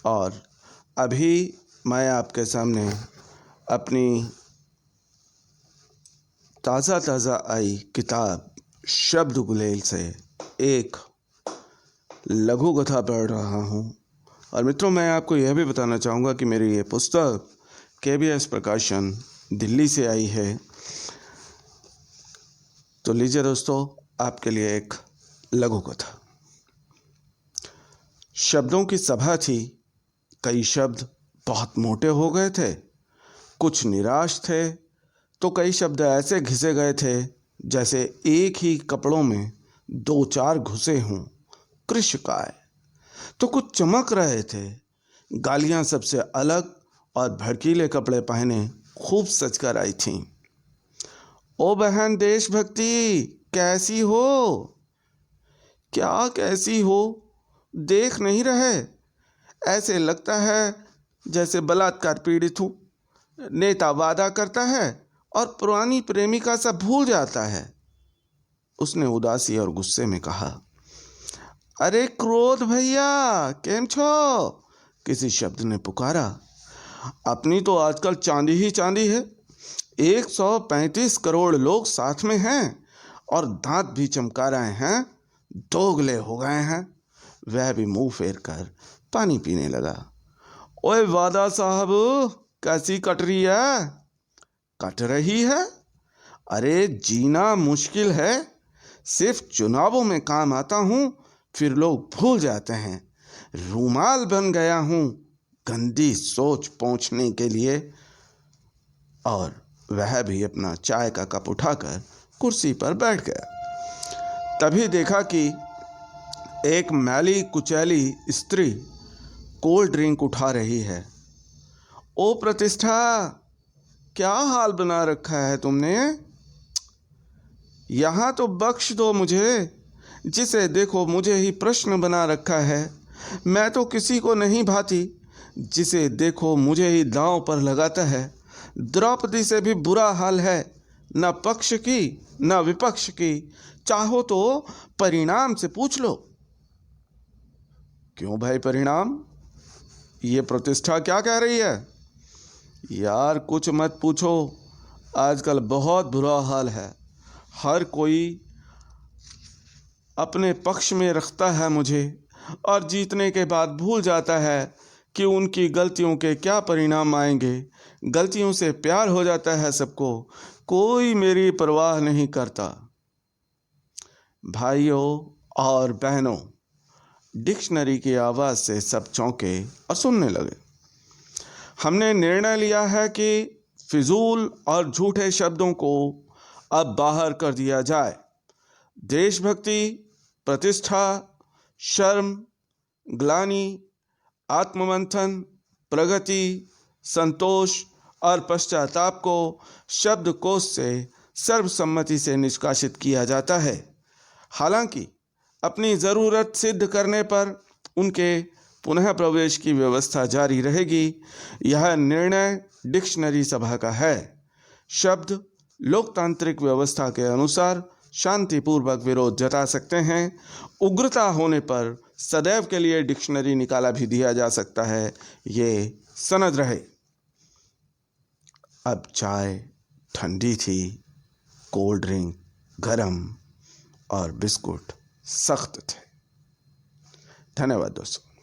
और अभी मैं आपके सामने अपनी ताज़ा आई किताब शब्द गुलेल से एक लघु कथा पढ़ रहा हूँ। और मित्रों, मैं आपको यह भी बताना चाहूँगा कि मेरी ये पुस्तक KBS प्रकाशन दिल्ली से आई है। तो लीजिए दोस्तों, आपके लिए एक लघु कथा। शब्दों की सभा थी। कई शब्द बहुत मोटे हो गए थे, कुछ निराश थे, तो कई शब्द ऐसे घिसे गए थे जैसे एक ही कपड़ों में 2-4 घुसे हों। कृशकाय तो कुछ चमक रहे थे। गालियां सबसे अलग और भड़कीले कपड़े पहने खूब सजकर आई थीं। ओ बहन देशभक्ति, कैसी हो? क्या कैसी हो? देख नहीं रहे? ऐसे लगता है जैसे बलात्कार पीड़ित हूँ। नेता वादा करता है और पुरानी प्रेमिका सा भूल जाता है। उसने उदासी और गुस्से में कहा। अरे क्रोध भैया, केम छो? किसी शब्द ने पुकारा। अपनी तो आजकल चांदी ही चांदी है। 135 करोड़ लोग साथ में हैं और दांत भी चमका रहे हैं। दोगले हो गए हैं। वह भी मुंह फेर कर पानी पीने लगा। ओए वादा साहब, कैसी कट रही है? कट रही है? अरे जीना मुश्किल है। सिर्फ चुनावों में काम आता हूँ, फिर लोग भूल जाते हैं। रूमाल बन गया हूँ गंदी सोच पोंछने के लिए। और वह भी अपना चाय का कप उठाकर कुर्सी पर बैठ गया। तभी देखा कि एक मैली कुचैली स्त्री कोल्ड ड्रिंक उठा रही है। ओ प्रतिष्ठा, क्या हाल बना रखा है तुमने? यहाँ तो बख्श दो मुझे। जिसे देखो मुझे ही प्रश्न बना रखा है। मैं तो किसी को नहीं भाती। जिसे देखो मुझे ही दांव पर लगाता है। द्रौपदी से भी बुरा हाल है, न पक्ष की न विपक्ष की। चाहो तो परिणाम से पूछ लो। क्यों भाई परिणाम? ये प्रतिष्ठा क्या कह रही है? यार कुछ मत पूछो, आजकल बहुत बुरा हाल है। हर कोई अपने पक्ष में रखता है मुझे, और जीतने के बाद भूल जाता है कि उनकी गलतियों के क्या परिणाम आएंगे। गलतियों से प्यार हो जाता है सबको, कोई मेरी परवाह नहीं करता। भाइयों और बहनों, डिक्शनरी की आवाज़ से सब चौंके और सुनने लगे। हमने निर्णय लिया है कि फिजूल और झूठे शब्दों को अब बाहर कर दिया जाए। देशभक्ति, प्रतिष्ठा, शर्म, ग्लानि, आत्ममंथन, प्रगति, संतोष और पश्चाताप को शब्दकोश से सर्वसम्मति से निष्कासित किया जाता है। हालांकि अपनी ज़रूरत सिद्ध करने पर उनके पुनः प्रवेश की व्यवस्था जारी रहेगी। यह निर्णय डिक्शनरी सभा का है। शब्द लोकतांत्रिक व्यवस्था के अनुसार शांतिपूर्वक विरोध जता सकते हैं। उग्रता होने पर सदैव के लिए डिक्शनरी निकाला भी दिया जा सकता है। ये सनद रहे। अब चाय ठंडी थी, कोल्ड ड्रिंक गरम और बिस्कुट सख्त थे। धन्यवाद दोस्तों।